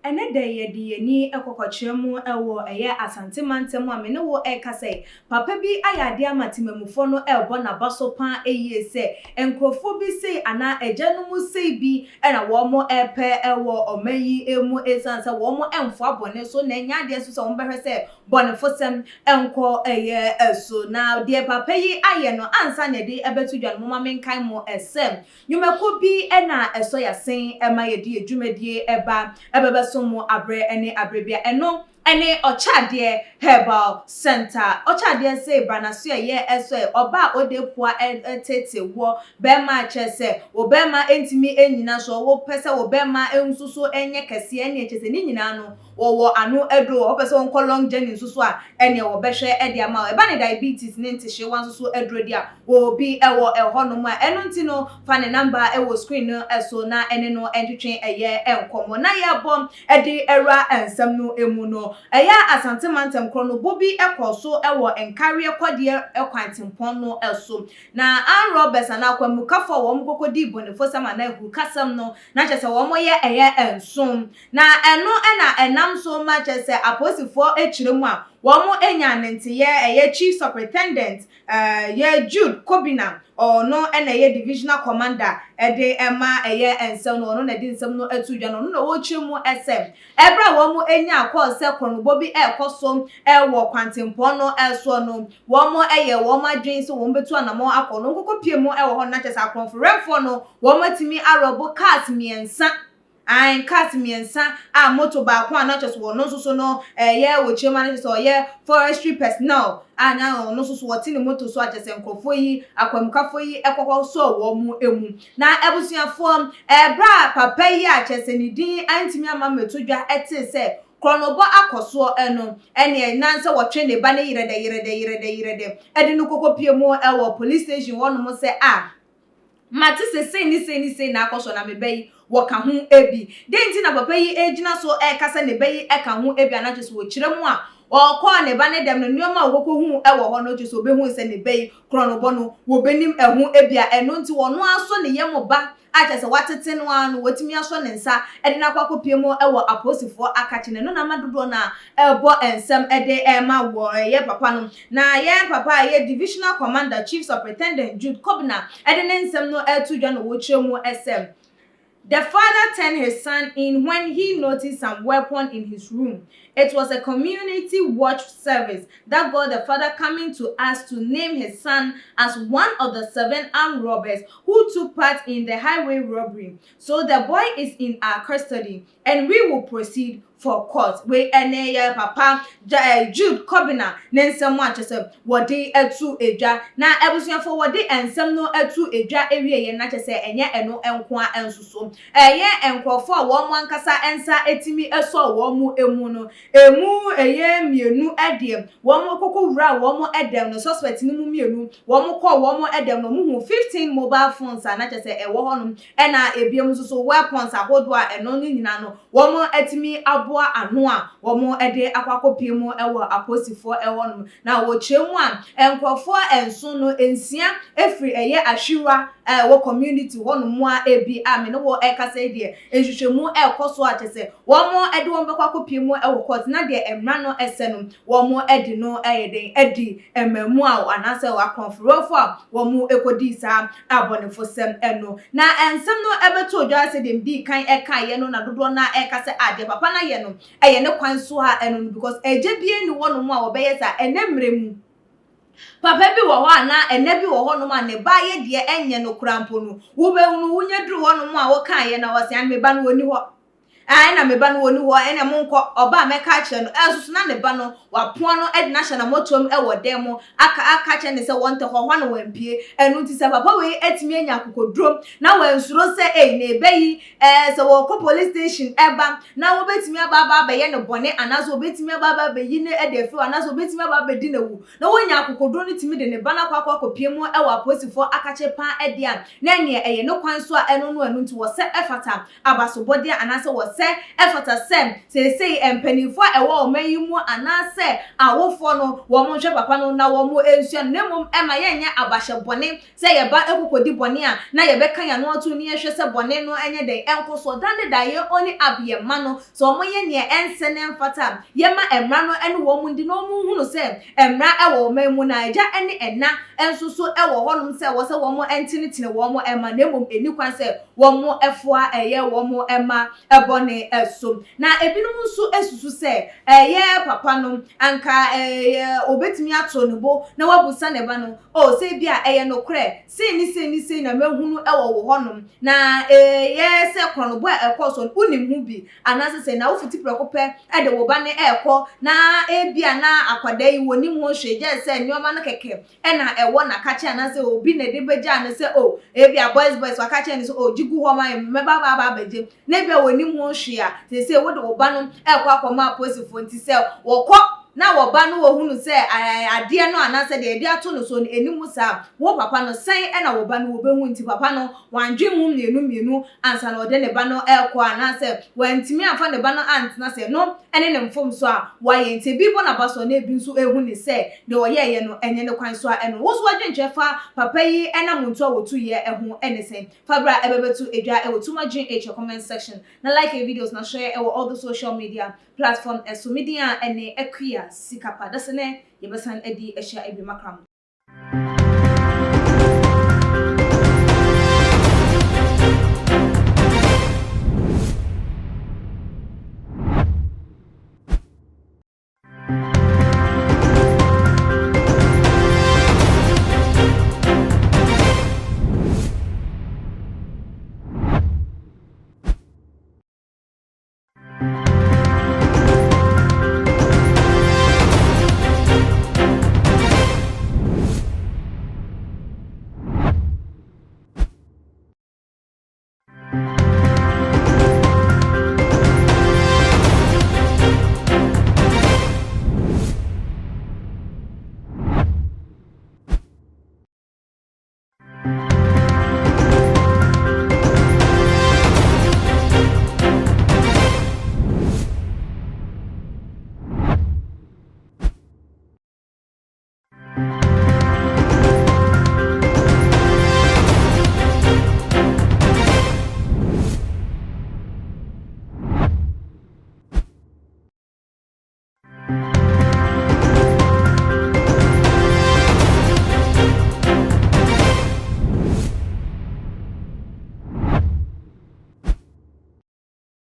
ene de ye di ni ekokochiremu ewo eye asante mantem a me ne wo ekase papa bi ayade amatemamufo no elbo na baso pan eye se enkrofo bi sei ana ejanum sei bi na wo mo epe ewo omayi emu esansa wo mo emfo abone so na nya de so wo behwe se bonefosem enko eye eso na de papa yi aye no ansa ne de ebetu dwan mo menkan mo esem nyumako bi na eso yasen ema ye di edwumadie eba ebebe somo abre ene abrebia eno ene ochade herbal center ochade say branaso ye eso oba odepua etete wo bema chese obema entimi enyina so wo pese obema ensuso enye kese ene chese ni nyina no wo anu edo opese won long journey nsuso a ene wo behwe ede ama eba ne diabetes ne ntihye wan nsuso edro dia wo bi ewo ehonom a eno ntino fa ne number ewo screen no eso na ene no entwetwe eye enkomo na ye bom ede era ensam no emu no eya asante mantem krono bobi ekoso ewo enkarie kwode ekwantempon no eso na an Roberts na akwamu kafo wo mkokodi bonefo sama na ehu kasam no na chese wo mo ye eye ensom na eno na enam so ma chese aposifo echiremu a wo mo enya nentiye eye chief superintendent ye Jude Kobina no ena ye divisional commander ede ema eye ensem no na di nsem no atudwa no na wo chiremu SM ebra wo mo enya akọ se krono bobi ekoso ewo kwantempon no eso no wo mo eye wo ma dwen so wo betu anamo akọ no kokopie mu ewo ho na chese akronfo no wo matimi arobo cars miensa an cars miensa a moto ba kwa na chese wo no so no ye wo chema na chese ye forestry personnel anya no so wotini moto so achese nkofo yi akwamkafo yi ekokọ so wo mu emu na ebusuafo ebra papa yi achese ni din antimi ama metodwa ete se kronobo akoso eno ene nanse wotwe ne ba ne yirede edi no kokopie mu ewo police station wonu mo se mati se sei na akoso na mebai woka hu ebi denti na papa yi ejina so kasa ne bayi eka hu ebi anache so wo kiremu a okọ ne ba ne dem no nyoma wokọ hu ewo ho no so be hu se ne bayi kronobo no wo benim ehu ebi a eno nti wono aso ne yemo ba achese watete no anu wotimi aso ne nsa ede na kwakopie mu ewo aposifo akache ne no na madodo na ebo ensem ede ma wo ye papa no na ye papa ye divisional commander chief superintendent Jude Kobina ede ne nsem no etudwa no wo chiremu SM. The father turned his son in when he noticed some weapon in his room. It was a community watch service that got the father coming to us to name his son as one of the 7 armed robbers who took part in the highway robbery. So the boy is in our custody and we will proceed for court. We ene papa Jude Kobina nensem wa chese wode etu edwa na ebusuafo wode ensem no etu edwa ewie ye na chese enye eno enko a ensuso eye enkrofo a wo mo ankasa ensa etimi eso wo mu emu no emu eye mienu edem wo mo kokowura wo mo edem no suspect ni mu mienu wo mo call wo mo edem no mu hu 15 mobile phones na chese ewo honum ena ebiem so weapons ahodo a eno ni nyina no wo mo etimi abo anu a wo mo ede akwakopie mu ewo aposifo ewo no na wo chemu a enkrofo enso no ensia efri eye ahwiwa wo community wono mu a ebi me no wo ekasa de ehwehwemu ekoso a chese wo mo ede wo bekwakopie mu ewo court na de emra no ese no wo mo ede no eyeden edi emamu a anase wa konfrofo a wo mo ekodi sa abonefo sem eno na ensem no ebeto odwa se dem di kan eka ye no na dodo na ekasa ade papa na ye no eye ne kwan so ha eno because eje bie ni wono mu a wo beye sa enemremu papa bi wo ho ana ene bi wo ho no ma ne ba ye de enye no kurampo no wo be unu wunye duru wono mu a wo kan ye na wo se an me ba no woni ho na me ba no woni ho ene monko oba meka che no esusu na ne ba no wapo no ede na hye na motom ewo dem aka che ne se wonte ho ho no wampie enu nti se papa we etimi anya kokodrom na wansuro se na ebeyi se wo ko police station eba na wo betimi aba ye ne bone anazo wo betimi aba beyi ne ede fi anazo wo betimi aba bedi na wu na wonya kokodro ne timi de ne ba na kwakopie mu ewo aposifo aka che pa ede a na ne eye ne kwan so a enu no enu nti wo se efata abasobode anase wo se efata sem sei empanifo ewo omayimu anase awofo no wo mo hwe papa no na wo mo ensuan nemom ema yenya abahye bone se ye ba ekokodi bone a na ye beka ya no otu ni ehwe se bone no enye den enkoso dande da ye oni abye ma no so mo ye ne ense ne mfata ye ma emra no ene wo mu ndi no mu hunu se emra ewo omayimu na eja ene ena ensusu ewo honum se wo se wo mo entinitine wo mo ema nemom eni kwan se wo mo efoa eye wo mo ema ebone eso na ebinum nso esusu se eye papa no anka obetimi ato no bo na wabusa ne ba no o se bia eye no kre se ni na mahunu ewo wo honum na ye se krono bo ekoso unim hu bi anase se na wofuti prekope ede wo ba ne eko na ebia na akwada yi wonim ho hweje se nyoma no keke na ewo na kache anase obi na de beja anase o ebia boys wakache ni so o jigu ho ma meba ba beje na ebia wonim ho hwe a se wo de wo ba no eko akoma posifo nti se wo kọ na wo ba no wo hunu se ade no anase de ade ato no so enimu sa wo papa no sen na wo ba no wo behu nti papa no wandwe mu mienu ansa na ode ne ba no eko anase wantimi afa ne ba no antna se no ene ne mfom so a waye nti bi bo na ba so na ebi nso ehu ne se de wo ye no enye ne kwan so a eno wo so adwenche fa papa yi ena muntu a wotu ye ehu ene se fabra ebebetu edwa ewotu magin comment section na like videos na share all the social media platform media ene equia sikapa dasene yebesan edi ehia ebi makram